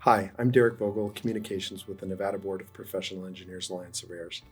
Hi, I'm Derek Vogel, Communications with the Nevada Board of Professional Engineers Alliance Surveyors.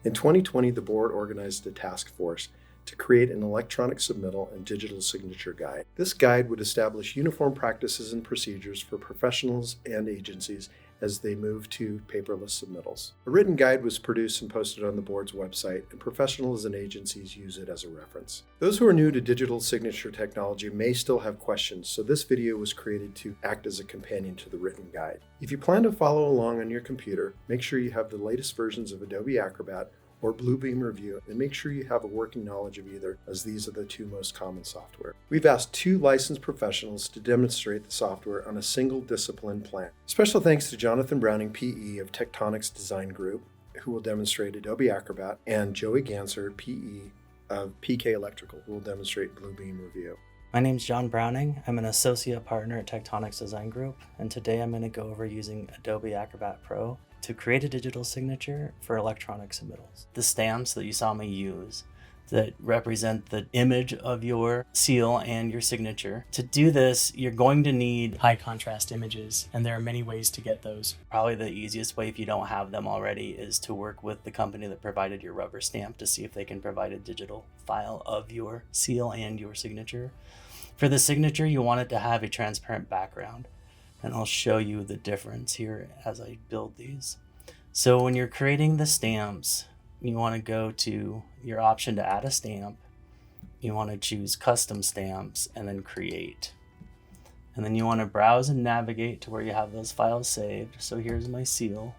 In 2020, the board organized a task force to create an electronic submittal and digital signature guide. This guide would establish uniform practices and procedures for professionals and agencies as they move to paperless submittals. A written guide was produced and posted on the board's website, and professionals and agencies use it as a reference. Those who are new to digital signature technology may still have questions, so this video was created to act as a companion to the written guide. If you plan to follow along on your computer, make sure you have the latest versions of Adobe Acrobat or Bluebeam Revu, and make sure you have a working knowledge of either, as these are the two most common software. We've asked 2 licensed professionals to demonstrate the software on a single discipline plan. Special thanks to Jonathan Browning, PE of Tectonics Design Group, who will demonstrate Adobe Acrobat, and Joey Ganser, PE of PK Electrical, who will demonstrate Bluebeam Revu. My name's John Browning. I'm an associate partner at Tectonics Design Group, and today I'm going to go over using Adobe Acrobat Pro to create a digital signature for electronic submittals. The stamps that you saw me use that represent the image of your seal and your signature. To do this, you're going to need high contrast images, and there are many ways to get those. Probably the easiest way, if you don't have them already, is to work with the company that provided your rubber stamp to see if they can provide a digital file of your seal and your signature. For the signature, you want it to have a transparent background, and I'll show you the difference here as I build these. So when you're creating the stamps, you want to go to your option to add a stamp. You want to choose custom stamps and then create. And then you want to browse and navigate to where you have those files saved. So here's my seal.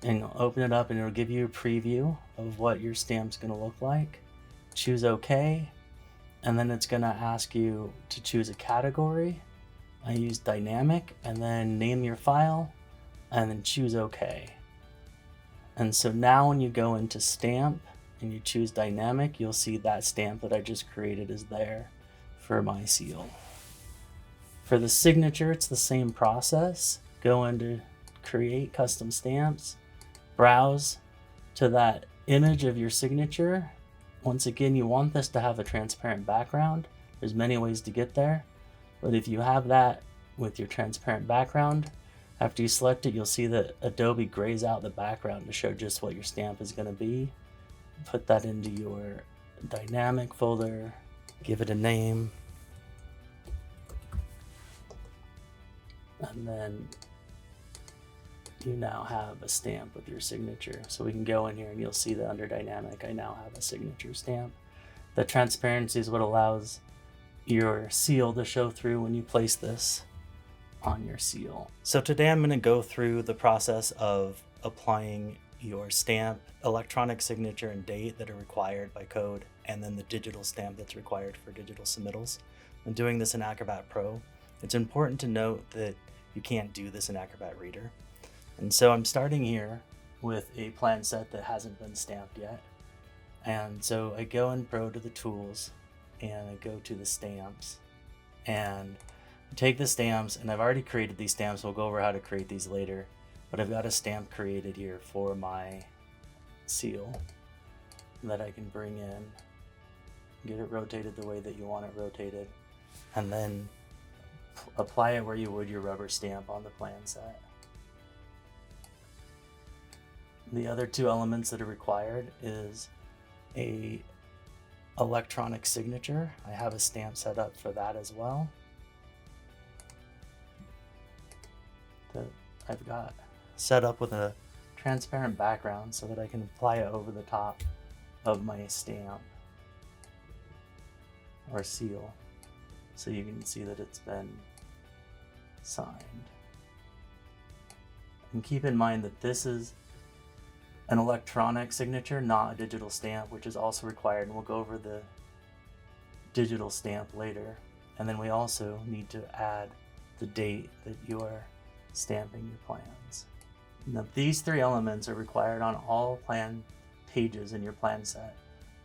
And you'll open it up and it'll give you a preview of what your stamp's going to look like. Choose OK. And then it's going to ask you to choose a category. I use dynamic, and then name your file and then choose OK. And so now when you go into stamp and you choose dynamic, you'll see that stamp that I just created is there for my seal. For the signature, it's the same process. Go into create custom stamps, browse to that image of your signature. Once again, you want this to have a transparent background. There's many ways to get there, but if you have that with your transparent background, after you select it, you'll see that Adobe grays out the background to show just what your stamp is going to be. Put that into your dynamic folder, give it a name, and then you now have a stamp with your signature. So we can go in here and you'll see that under dynamic, I now have a signature stamp. The transparency is what allows your seal to show through when you place this on your seal. So today I'm going to go through the process of applying your stamp, electronic signature, and date that are required by code, and then the digital stamp that's required for digital submittals. I'm doing this in Acrobat Pro. It's important to note that you can't do this in Acrobat Reader. And so I'm starting here with a plan set that hasn't been stamped yet. And so I go in Pro to the tools and I go to the stamps and take the stamps, and I've already created these stamps. We'll go over how to create these later, but I've got a stamp created here for my seal that I can bring in, get it rotated the way that you want it rotated, and then apply it where you would your rubber stamp on the plan set. The other 2 elements that are required is a electronic signature. I have a stamp set up for that as well, that I've got set up with a transparent background so that I can apply it over the top of my stamp or seal so you can see that it's been signed. And keep in mind that this is an electronic signature, not a digital stamp, which is also required, and we'll go over the digital stamp later. And then we also need to add the date that you are stamping your plans. Now these 3 elements are required on all plan pages in your plan set.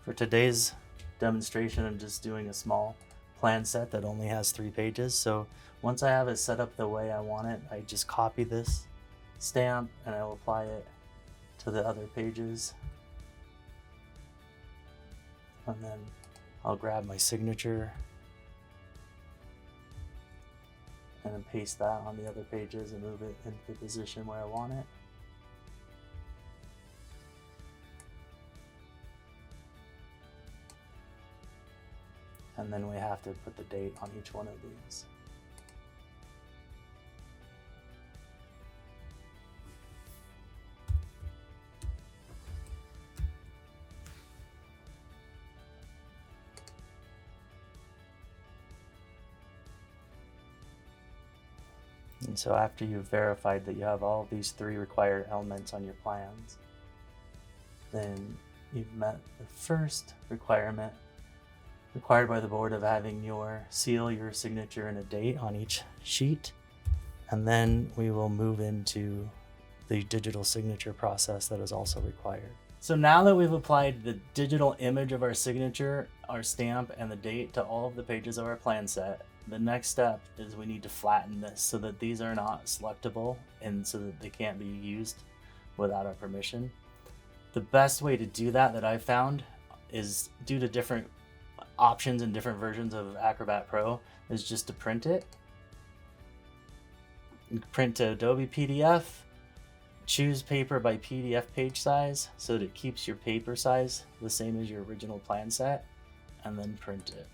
For today's demonstration, I'm just doing a small plan set that only has 3 pages. So once I have it set up the way I want it, I just copy this stamp and I will apply it to the other pages. And then I'll grab my signature and then paste that on the other pages and move it into the position where I want it. And then we have to put the date on each one of these. And so after you've verified that you have all these 3 required elements on your plans, then you've met the first requirement required by the board of having your seal, your signature, and a date on each sheet. And then we will move into the digital signature process that is also required. So now that we've applied the digital image of our signature, our stamp, and the date to all of the pages of our plan set, the next step is we need to flatten this so that these are not selectable and so that they can't be used without our permission. The best way to do that I've found is, due to different options and different versions of Acrobat Pro, is just to print it. Print to Adobe PDF, choose paper by PDF page size so that it keeps your paper size the same as your original plan set, and then print it.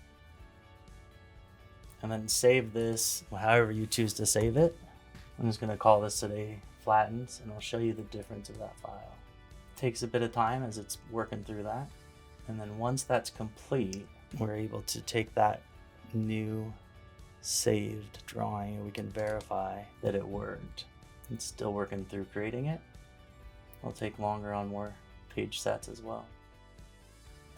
And then save this however you choose to save it. I'm just going to call this today Flattens, and I'll show you the difference of that file. It takes a bit of time as it's working through that. And then once that's complete, we're able to take that new saved drawing and we can verify that it worked. It's still working through creating it. It'll take longer on more page sets as well.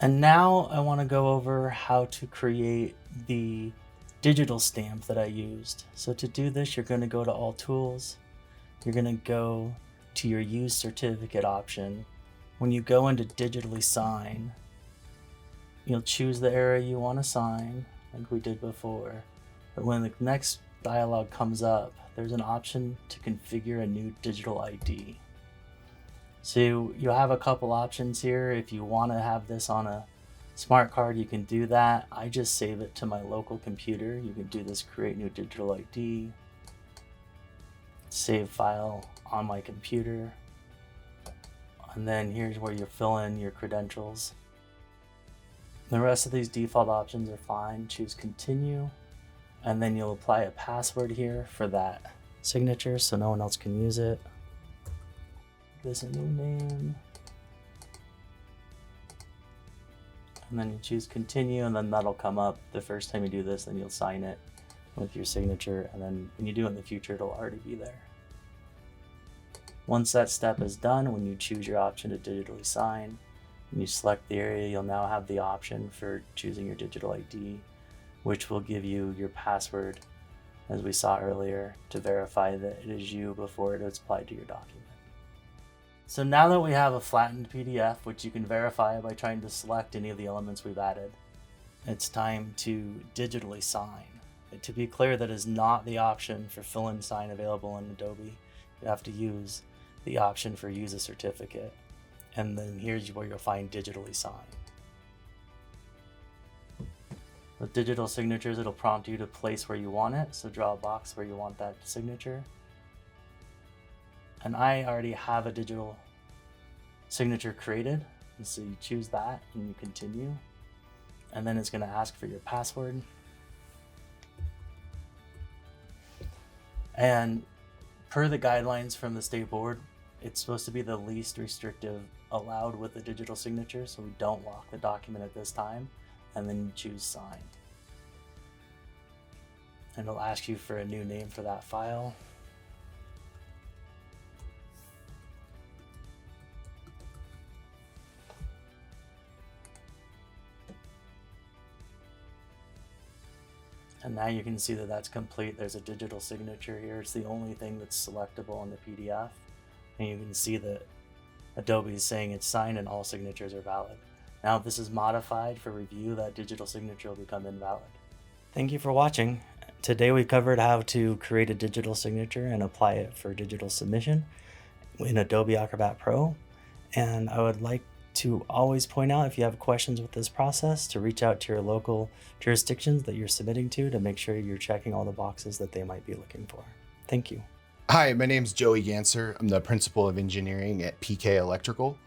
And now I want to go over how to create the digital stamp that I used. So to do this, you're going to go to All Tools. You're going to go to your Use Certificate option. When you go into Digitally Sign, you'll choose the area you want to sign, like we did before. But when the next dialog comes up, there's an option to configure a new digital ID. So you have a couple options here. If you want to have this on a smart card, you can do that. I just save it to my local computer. You can do this, create new digital ID, save file on my computer. And then here's where you fill in your credentials. The rest of these default options are fine. Choose continue, and then you'll apply a password here for that signature so no one else can use it. Give this a new name. And then you choose continue, and then that'll come up the first time you do this, then you'll sign it with your signature, and then when you do it in the future, it'll already be there. Once that step is done, when you choose your option to digitally sign, and you select the area, you'll now have the option for choosing your digital ID, which will give you your password, as we saw earlier, to verify that it is you before it is applied to your document. So now that we have a flattened PDF, which you can verify by trying to select any of the elements we've added, it's time to digitally sign. To be clear, that is not the option for fill in sign available in Adobe. You have to use the option for use a certificate. And then here's where you'll find digitally sign. With digital signatures, it'll prompt you to place where you want it. So draw a box where you want that signature. And I already have a digital signature created. And so you choose that and you continue. And then it's going to ask for your password. And per the guidelines from the state board, it's supposed to be the least restrictive allowed with the digital signature, so we don't lock the document at this time, and then you choose sign. And it'll ask you for a new name for that file. And now you can see that that's complete. There's a digital signature here. It's the only thing that's selectable in the PDF. And you can see that Adobe is saying it's signed and all signatures are valid. Now if this is modified for review, that digital signature will become invalid. Thank you for watching. Today we covered how to create a digital signature and apply it for digital submission in Adobe Acrobat Pro. And I would like to always point out if you have questions with this process, to reach out to your local jurisdictions that you're submitting to make sure you're checking all the boxes that they might be looking for. Thank you. Hi, my name's Joey Ganser. I'm the Principal of Engineering at PK Electrical.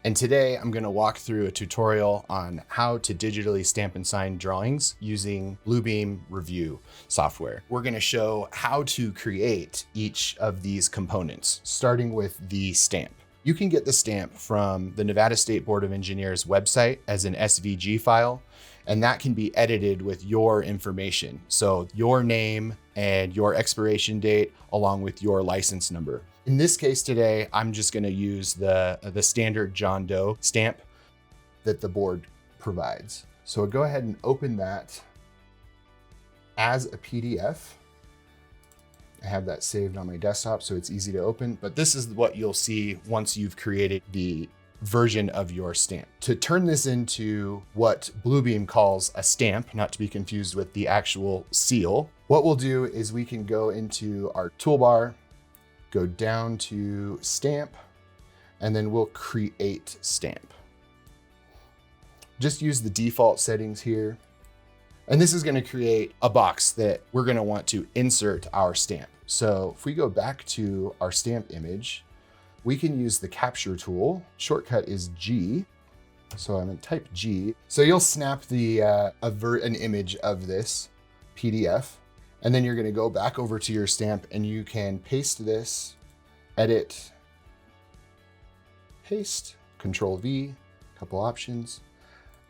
And today I'm going to walk through a tutorial on how to digitally stamp and sign drawings using Bluebeam Revu software. We're going to show how to create each of these components, starting with the stamp. You can get the stamp from the Nevada State Board of Engineers website as an SVG file, and that can be edited with your information. So your name and your expiration date along with your license number. In this case today, I'm just gonna use the standard John Doe stamp that the board provides. So go ahead and open that as a PDF. I have that saved on my desktop so it's easy to open, but this is what you'll see once you've created the version of your stamp. To turn this into what Bluebeam calls a stamp, not to be confused with the actual seal, what we'll do is we can go into our toolbar, go down to stamp, and then we'll create stamp. Just use the default settings here. And this is going to create a box that we're going to want to insert our stamp. So if we go back to our stamp image, we can use the capture tool. Shortcut is G. So I'm going to type G. So you'll snap an image of this PDF, and then you're going to go back over to your stamp and you can paste this, edit, paste, Control V, a couple options.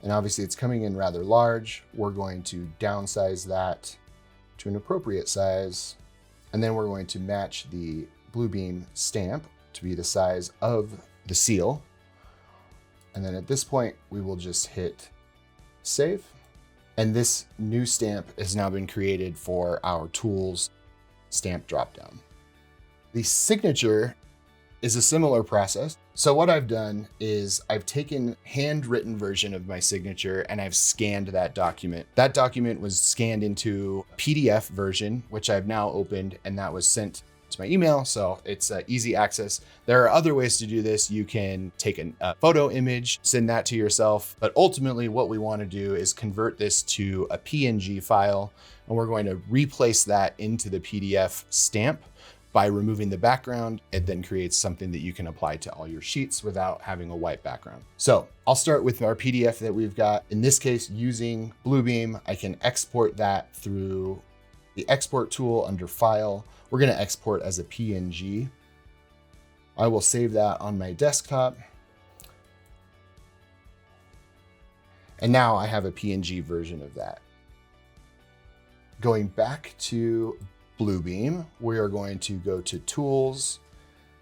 And obviously it's coming in rather large. We're going to downsize that to an appropriate size. And then we're going to match the Bluebeam stamp to be the size of the seal. And then at this point, we will just hit save. And this new stamp has now been created for our tools stamp dropdown. The signature is a similar process. So what I've done is I've taken handwritten version of my signature and I've scanned that document. That document was scanned into a PDF version, which I've now opened, and that was sent to my email. So it's easy access. There are other ways to do this. You can take a photo image, send that to yourself. But ultimately what we want to do is convert this to a PNG file, and we're going to replace that into the PDF stamp by removing the background. It then creates something that you can apply to all your sheets without having a white background. So I'll start with our PDF that we've got. In this case, using Bluebeam, I can export that through the export tool under File. We're going to export as a PNG. I will save that on my desktop. And now I have a PNG version of that. Going back to Bluebeam, we are going to go to Tools.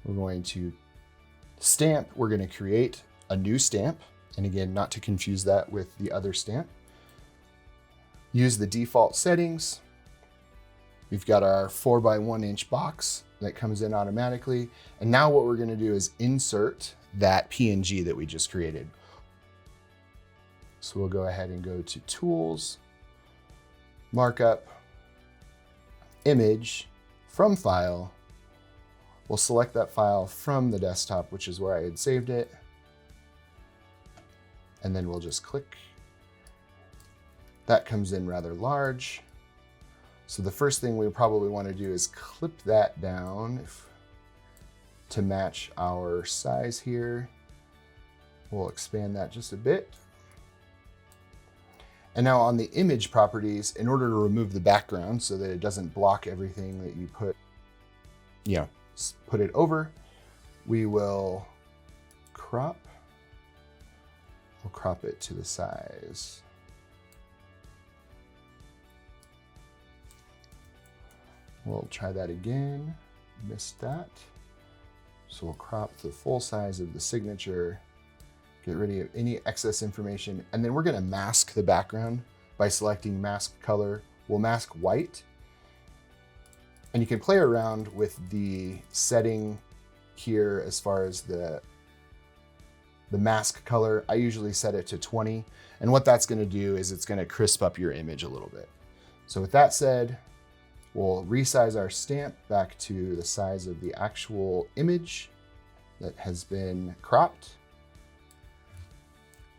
We're going to Stamp. We're going to create a new stamp. And again, not to confuse that with the other stamp. Use the default settings. We've got our 4x1 inch box that comes in automatically. And now what we're going to do is insert that PNG that we just created. So we'll go ahead and go to Tools, Markup, Image, from File. We'll select that file from the desktop, which is where I had saved it. And then we'll just click. That comes in rather large. So the first thing we probably want to do is clip that down to match our size here. We'll expand that just a bit. And now on the image properties, in order to remove the background so that it doesn't block everything that you put it over, we will crop. We'll crop it to the size. We'll try that again. Missed that. So we'll crop the full size of the signature. Get rid of any excess information. And then we're going to mask the background by selecting mask color. We'll mask white. And you can play around with the setting here as far as the mask color. I usually set it to 20. And what that's going to do is it's going to crisp up your image a little bit. So with that said, we'll resize our stamp back to the size of the actual image that has been cropped.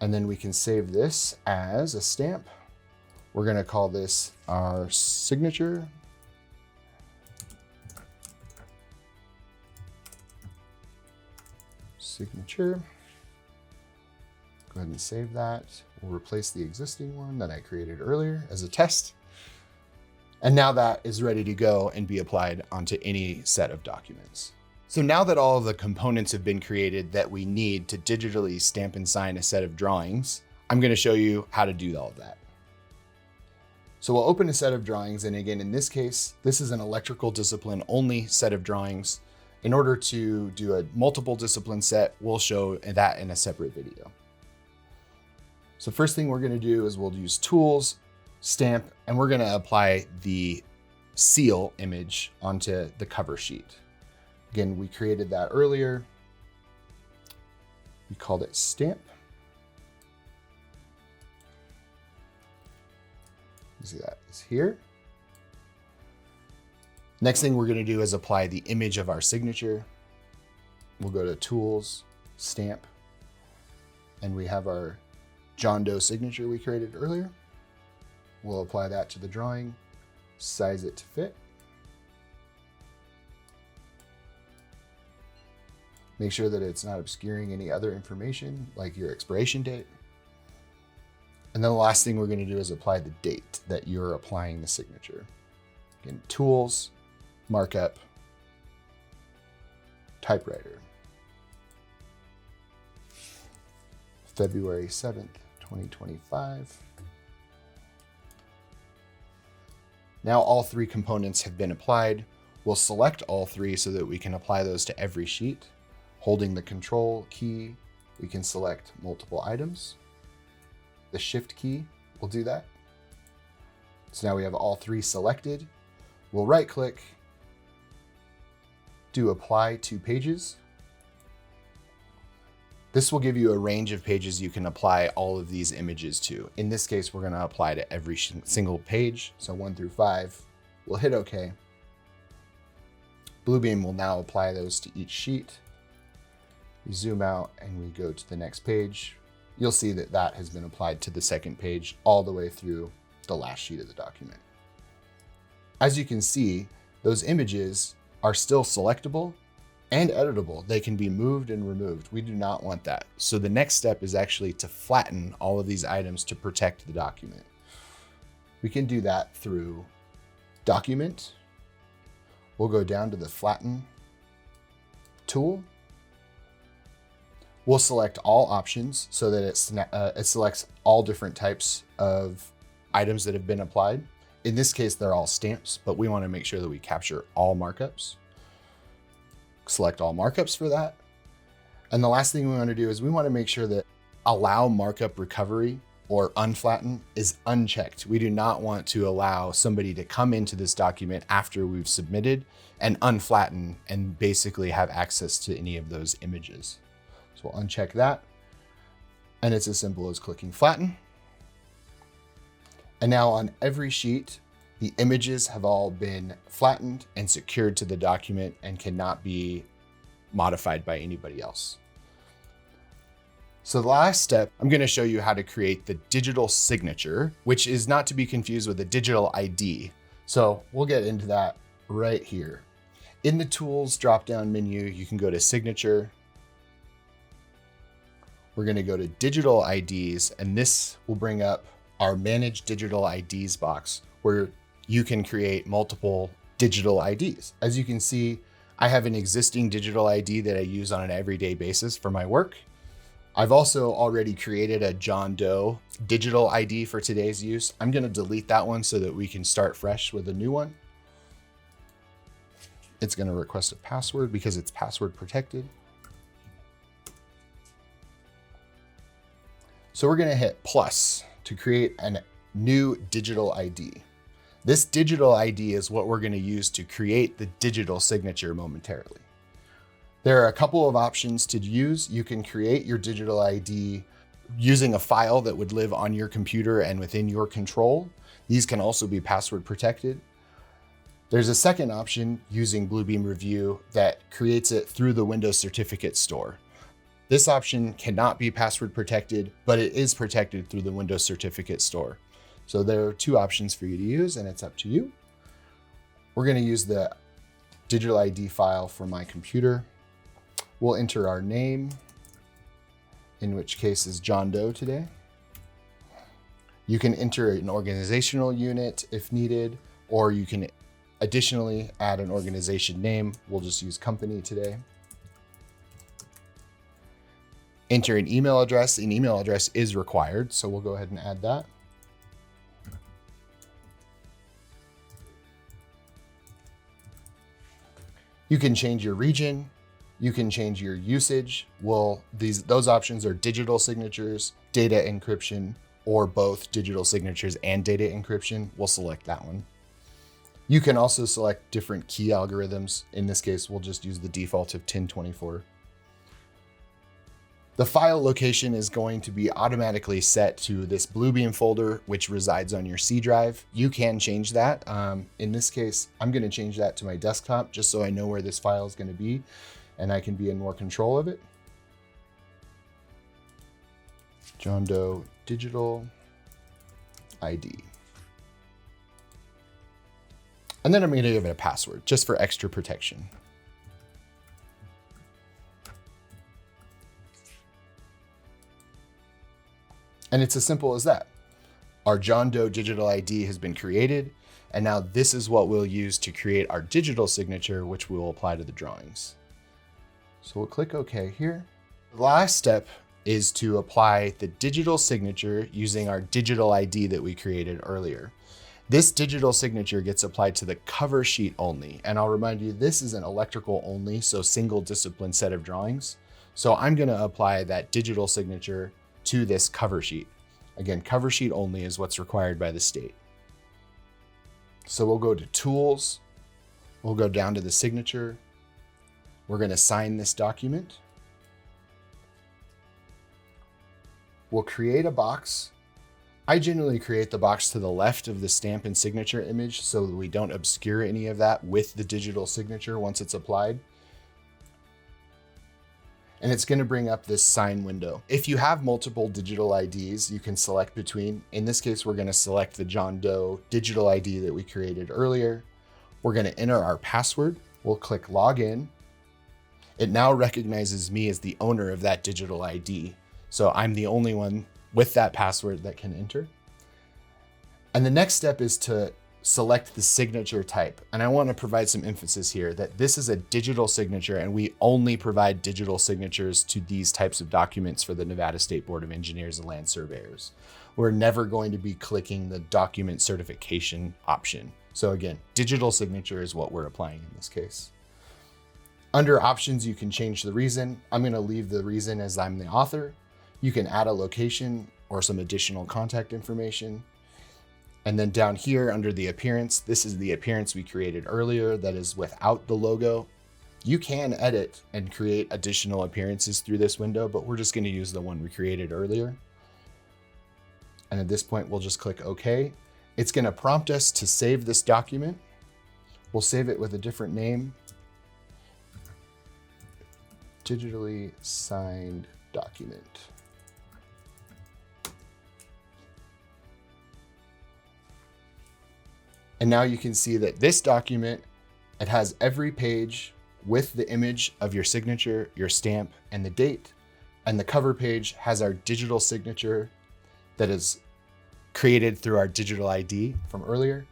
And then we can save this as a stamp. We're going to call this our signature. Signature. Go ahead and save that. We'll replace the existing one that I created earlier as a test. And now that is ready to go and be applied onto any set of documents. So now that all of the components have been created that we need to digitally stamp and sign a set of drawings, I'm going to show you how to do all of that. So we'll open a set of drawings. And again, in this case, this is an electrical discipline only set of drawings. In order to do a multiple discipline set, we'll show that in a separate video. So first thing we're going to do is we'll use tools, stamp, and we're going to apply the seal image onto the cover sheet. Again, we created that earlier. We called it stamp. You see that is here. Next thing we're going to do is apply the image of our signature. We'll go to tools, stamp, and we have our John Doe signature we created earlier. We'll apply that to the drawing, size it to fit. Make sure that it's not obscuring any other information like your expiration date. And then the last thing we're going to do is apply the date that you're applying the signature. Again, tools, markup, typewriter. February 7th, 2025. Now all three components have been applied. We'll select all three so that we can apply those to every sheet. Holding the Control key, we can select multiple items. The Shift key will do that. So now we have all three selected. We'll right click, do Apply to Pages. This will give you a range of pages you can apply all of these images to. In this case, we're going to apply to every single page. So 1 through 5. We'll hit OK. Bluebeam will now apply those to each sheet. We zoom out and we go to the next page. You'll see that that has been applied to the second page all the way through the last sheet of the document. As you can see, those images are still selectable and editable. They can be moved and removed. We do not want that. So the next step is actually to flatten all of these items to protect the document. We can do that through Document. We'll go down to the Flatten tool. We'll select all options so that it selects all different types of items that have been applied. In this case, they're all stamps, but we want to make sure that we capture all markups. Select all markups for that. And the last thing we want to do is we want to make sure that Allow Markup Recovery or Unflatten is unchecked. We do not want to allow somebody to come into this document after we've submitted and unflatten and basically have access to any of those images. So we'll uncheck that. And it's as simple as clicking Flatten. And now on every sheet, the images have all been flattened and secured to the document and cannot be modified by anybody else. So the last step, I'm going to show you how to create the digital signature, which is not to be confused with a digital ID. So we'll get into that right here. In the Tools drop-down menu, you can go to Signature. We're going to go to Digital IDs, and this will bring up our Manage Digital IDs box, where you can create multiple digital IDs. As you can see, I have an existing digital ID that I use on an everyday basis for my work. I've also already created a John Doe digital ID for today's use. I'm going to delete that one so that we can start fresh with a new one. It's going to request a password because it's password protected. So we're going to hit plus to create a new digital ID. This digital ID is what we're going to use to create the digital signature momentarily. There are a couple of options to use. You can create your digital ID using a file that would live on your computer and within your control. These can also be password protected. There's a second option using Bluebeam Revu that creates it through the Windows Certificate Store. This option cannot be password protected, but it is protected through the Windows Certificate Store. So there are two options for you to use, and it's up to you. We're going to use the digital ID file for my computer. We'll enter our name, in which case is John Doe today. You can enter an organizational unit if needed, or you can additionally add an organization name. We'll just use company today. Enter an email address. An email address is required, so we'll go ahead and add that. You can change your region. You can change your usage. Well, those options are digital signatures, data encryption, or both digital signatures and data encryption. We'll select that one. You can also select different key algorithms. In this case, we'll just use the default of 1024. The file location is going to be automatically set to this Bluebeam folder, which resides on your C drive. You can change that. In this case, I'm going to change that to my desktop just so I know where this file is going to be and I can be in more control of it. John Doe Digital ID. And then I'm going to give it a password just for extra protection. And it's as simple as that. Our John Doe digital ID has been created, and now this is what we'll use to create our digital signature, which we will apply to the drawings. So we'll click OK here. The last step is to apply the digital signature using our digital ID that we created earlier. This digital signature gets applied to the cover sheet only. And I'll remind you, this is an electrical only, so single discipline set of drawings. So I'm going to apply that digital signature to this cover sheet. Again, cover sheet only is what's required by the state. So we'll go to Tools. We'll go down to the signature. We're going to sign this document. We'll create a box. I generally create the box to the left of the stamp and signature image so that we don't obscure any of that with the digital signature once it's applied. And it's going to bring up this sign window. If you have multiple digital IDs, you can select between. In this case, we're going to select the John Doe digital ID that we created earlier. We're going to enter our password. We'll click Login. It now recognizes me as the owner of that digital ID. So I'm the only one with that password that can enter. And the next step is to select the signature type. And I want to provide some emphasis here that this is a digital signature and we only provide digital signatures to these types of documents for the Nevada State Board of Engineers and Land Surveyors. We're never going to be clicking the document certification option. So again, digital signature is what we're applying in this case. Under options, you can change the reason. I'm going to leave the reason as I'm the author. You can add a location or some additional contact information. And then down here under the appearance, this is the appearance we created earlier that is without the logo. You can edit and create additional appearances through this window, but we're just going to use the one we created earlier. And at this point, we'll just click OK. It's going to prompt us to save this document. We'll save it with a different name. Digitally signed document. And now you can see that this document, it has every page with the image of your signature, your stamp, and the date. And the cover page has our digital signature that is created through our digital ID from earlier.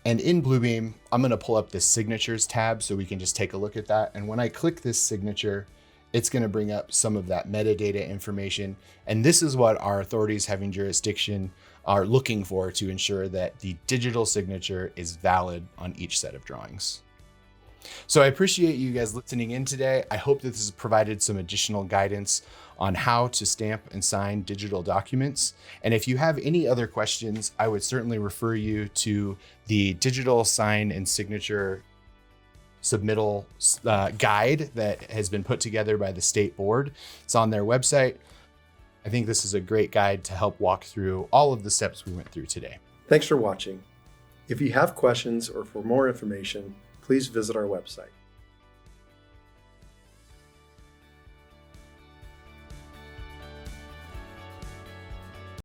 And in Bluebeam, I'm going to pull up the signatures tab so we can just take a look at that. And when I click this signature, it's going to bring up some of that metadata information. And this is what our authorities having jurisdiction are looking for to ensure that the digital signature is valid on each set of drawings. So I appreciate you guys listening in today. I hope that this has provided some additional guidance on how to stamp and sign digital documents. And if you have any other questions, I would certainly refer you to the digital sign and signature submittal guide that has been put together by the state board. It's on their website. I think this is a great guide to help walk through all of the steps we went through today. Thanks for watching. If you have questions or for more information, please visit our website.